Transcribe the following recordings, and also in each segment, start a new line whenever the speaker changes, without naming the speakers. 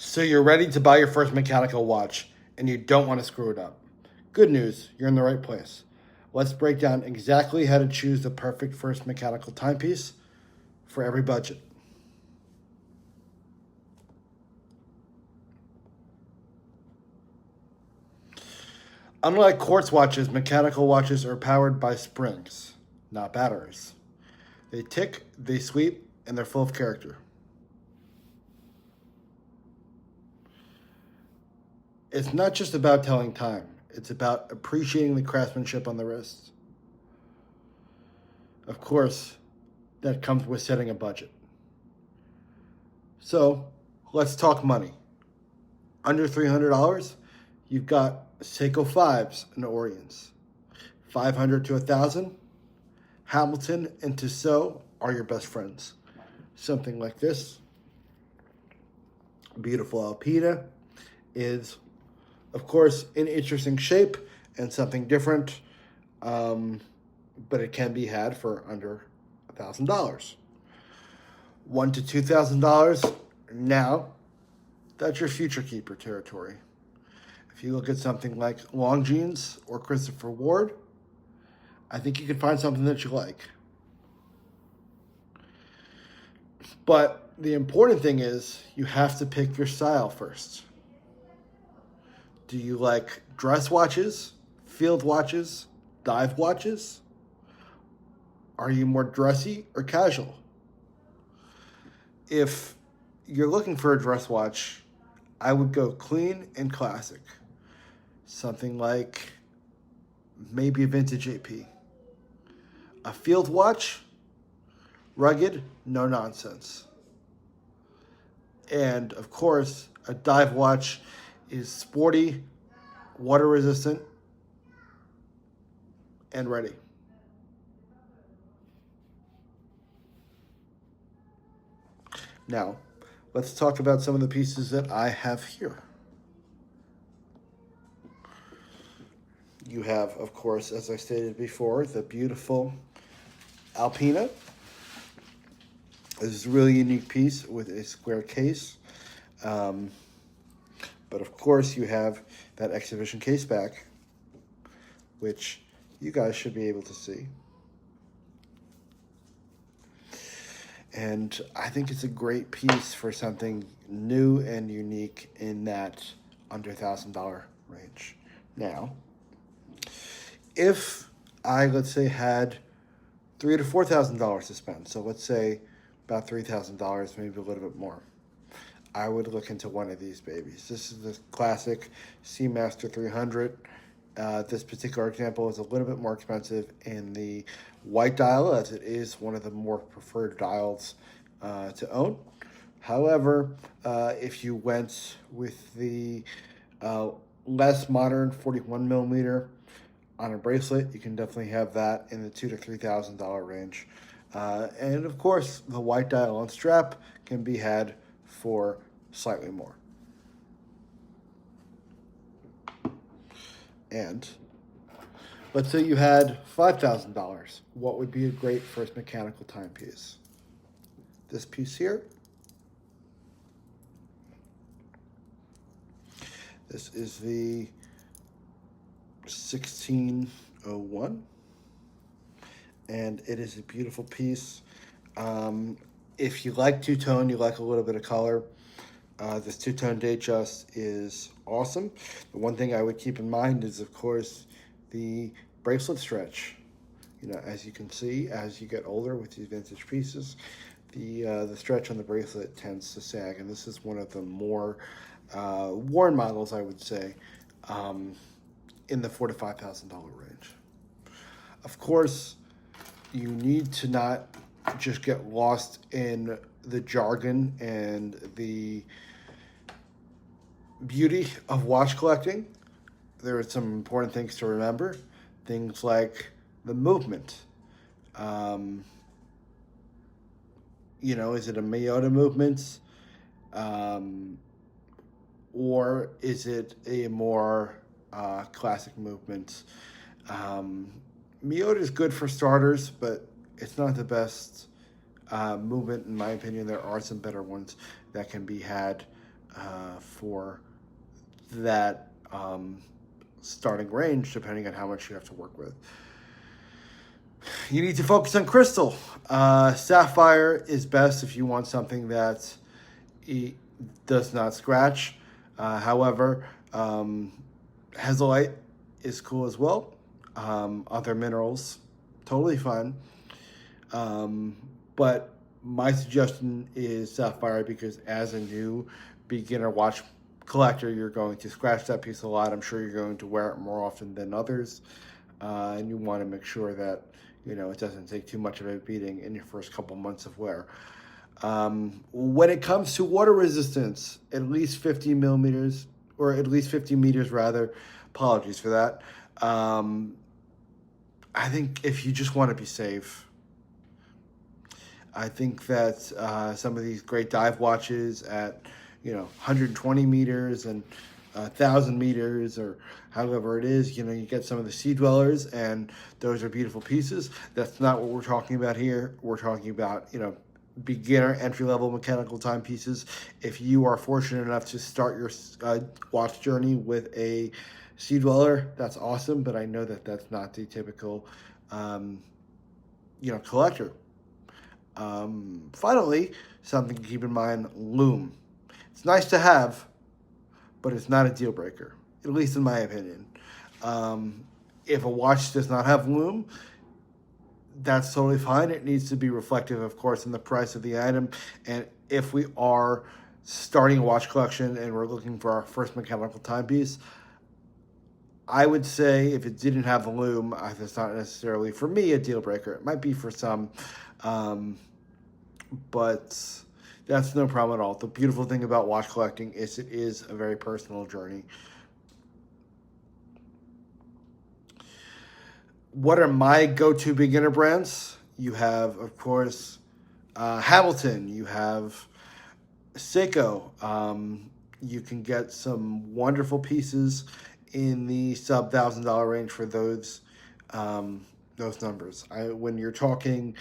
So you're ready to buy your first mechanical watch and you don't want to screw it up. Good news, you're in the right place. Let's break down exactly how to choose the perfect first mechanical timepiece for every budget. Unlike quartz watches, mechanical watches are powered by springs, not batteries. They tick, they sweep, and they're full of character. It's not just about telling time, it's about appreciating the craftsmanship on the wrist. Of course, that comes with setting a budget. So, let's talk money. Under $300, you've got Seiko 5s and Orions. 500 to 1,000, Hamilton and Tissot are your best friends. Something like this, beautiful Alpina, is, of course, in interesting shape and something different, but it can be had for under $1,000. $1,000 to $2,000. Now, that's your future keeper territory. If you look at something like Longines or Christopher Ward, I think you can find something that you like. But the important thing is you have to pick your style first. Do you like dress watches, field watches, dive watches? Are you more dressy or casual? If you're looking for a dress watch, I would go clean and classic. Something like maybe a vintage AP. A field watch, rugged, no nonsense. And of course, a dive watch is sporty, water resistant, and ready. Now, let's talk about some of the pieces that I have here. You have, of course, as I stated before, the beautiful Alpina. This is a really unique piece with a square case. But of course, you have that exhibition case back, which you guys should be able to see. And I think it's a great piece for something new and unique in that under $1,000 range. Now, if I, let's say, had $3,000 to $4,000 to spend, so let's say about $3,000, maybe a little bit more, I would look into one of these babies. This is the classic Seamaster 300. This particular example is a little bit more expensive in the white dial, as it is one of the more preferred dials to own. However, if you went with the less modern 41 millimeter on a bracelet, you can definitely have that in the $2,000 to $3,000 range. And of course, the white dial on strap can be had for slightly more. And let's say you had $5,000. What would be a great first mechanical timepiece? This piece here. This is the 1601. And it is a beautiful piece. If you like two-tone, you like a little bit of color, this two-tone Datejust is awesome. The one thing I would keep in mind is, of course, the bracelet stretch. You know, as you can see, as you get older with these vintage pieces, the stretch on the bracelet tends to sag, and this is one of the more worn models, I would say, in the $4,000 to $5,000 range. Of course, you need to not just get lost in the jargon and the beauty of watch collecting. There are some important things to remember. Things like the movement. Is it a Miyota movement? Or is it a more classic movement? Miyota is good for starters, but it's not the best movement in my opinion. There are some better ones that can be had for that starting range, depending on how much you have to work with. You need to focus on crystal. Sapphire is best if you want something that does not scratch. However, Hazelite is cool as well. Other minerals, totally fine. But my suggestion is Sapphire because as a new beginner watch collector, you're going to scratch that piece a lot. I'm sure you're going to wear it more often than others. And you want to make sure that, you know, it doesn't take too much of a beating in your first couple months of wear. When it comes to water resistance, at least 50 millimeters, or at least 50 meters rather, apologies for that. I think if you just want to be safe, I think that some of these great dive watches at, you know, 120 meters and 1,000 meters or however it is, you know, you get some of the sea dwellers and those are beautiful pieces. That's not what we're talking about here. We're talking about, you know, beginner entry-level mechanical timepieces. If you are fortunate enough to start your watch journey with a sea dweller, that's awesome, but I know that that's not the typical, you know, collector. Finally, something to keep in mind, lume. It's nice to have, but it's not a deal breaker, at least in my opinion. If a watch does not have lume, that's totally fine. It needs to be reflective, of course, in the price of the item. And if we are starting a watch collection and we're looking for our first mechanical timepiece, I would say if it didn't have the lume, it's not necessarily, for me, a deal breaker. It might be for some, but that's no problem at all. The beautiful thing about watch collecting is it is a very personal journey. What are my go-to beginner brands? You have, of course, Hamilton. You have Seiko. You can get some wonderful pieces in the sub $1,000 range for those numbers. When you're talking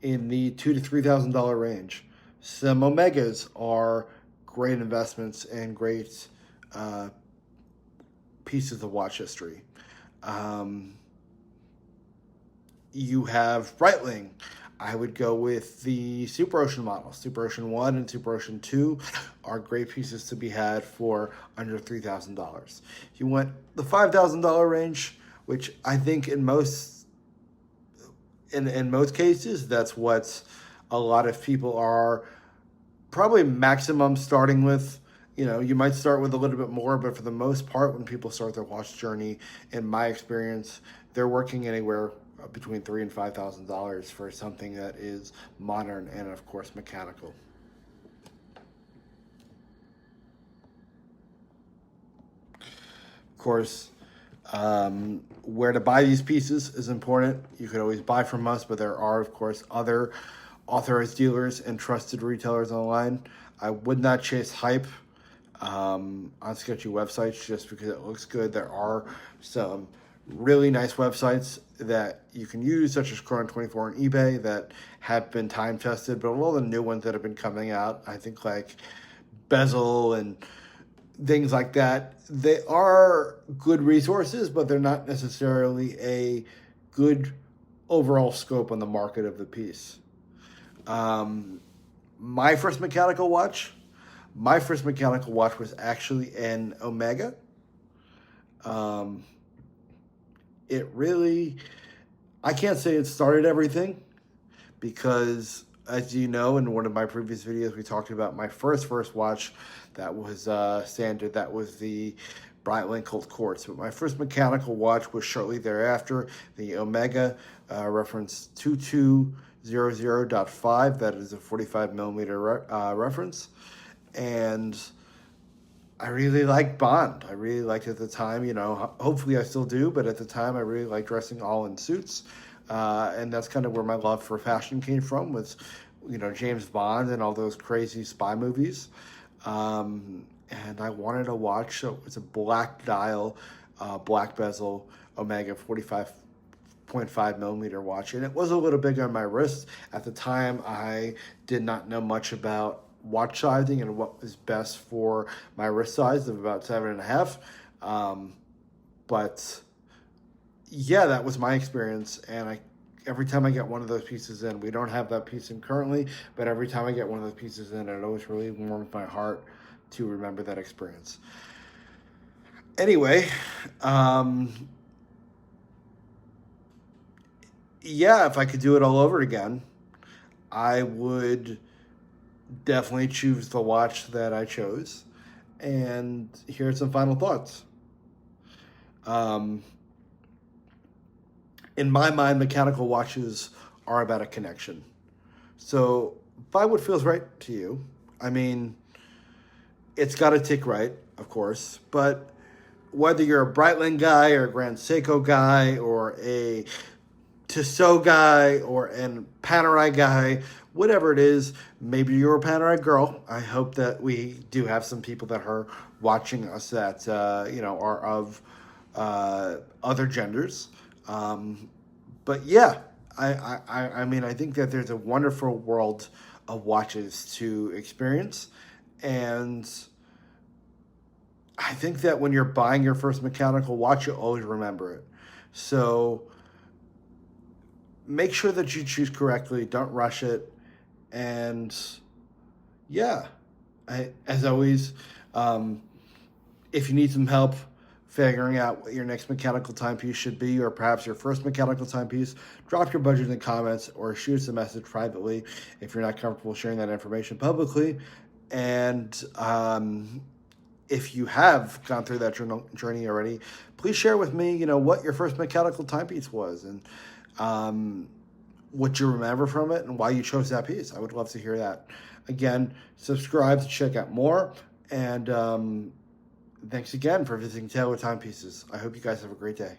in the $2,000 to $3,000 range, some Omegas are great investments and great pieces of watch history. You have Breitling. I would go with the Super Ocean model. Super Ocean 1 and Super Ocean 2 are great pieces to be had for under $3,000. If you want the $5,000 range, which I think in most cases, that's what a lot of people are probably maximum starting with. You know, you might start with a little bit more, but for the most part, when people start their watch journey, in my experience, they're working anywhere between $3,000 and $5,000 for something that is modern and, of course, mechanical. Of course, where to buy these pieces is important. You could always buy from us, but there are, of course, other authorized dealers and trusted retailers online. I would not chase hype on sketchy websites just because it looks good. There are some really nice websites that you can use, such as Chrono24 and eBay, that have been time tested, but all the new ones that have been coming out, I think like Bezel and things like that, they are good resources, but they're not necessarily a good overall scope on the market of the piece. My first mechanical watch was actually an Omega. It really, I can't say it started everything because, as you know, in one of my previous videos, we talked about my first watch that was standard. That was the Breitling Colt Quartz. But my first mechanical watch was shortly thereafter, the Omega reference 2200.5. That is a 45 millimeter reference. And I really liked Bond. I really liked it at the time, you know, hopefully I still do, but at the time I really liked dressing all in suits. And that's kind of where my love for fashion came from, was, you know, James Bond and all those crazy spy movies. And I wanted a watch, so it was a black dial, black bezel, Omega 45.5 millimeter watch. And it was a little big on my wrist. At the time, I did not know much about watch sizing and what was best for my wrist size of about 7.5. But yeah, that was my experience, and every time I get one of those pieces in, we don't have that piece in currently, but every time I get one of those pieces in, it always really warms my heart to remember that experience. Anyway, yeah, if I could do it all over again, I would definitely choose the watch that I chose. And here are some final thoughts. In my mind, mechanical watches are about a connection. So buy what feels right to you. I mean, it's got to tick right, of course, but whether you're a Breitling guy or a Grand Seiko guy or a Tissot guy or an Panerai guy, whatever it is, maybe you're a Panerai girl. I hope that we do have some people that are watching us that are of other genders. But yeah, I mean, I think that there's a wonderful world of watches to experience, and I think that when you're buying your first mechanical watch, you'll always remember it. So make sure that you choose correctly. Don't rush it. And yeah, as always, if you need some help figuring out what your next mechanical timepiece should be, or perhaps your first mechanical timepiece, drop your budget in the comments or shoot us a message privately if you're not comfortable sharing that information publicly. And if you have gone through that journey already, please share with me, what your first mechanical timepiece was and what you remember from it and why you chose that piece. I would love to hear that. Again, subscribe to check out more. And thanks again for visiting Taylor Timepieces. I hope you guys have a great day.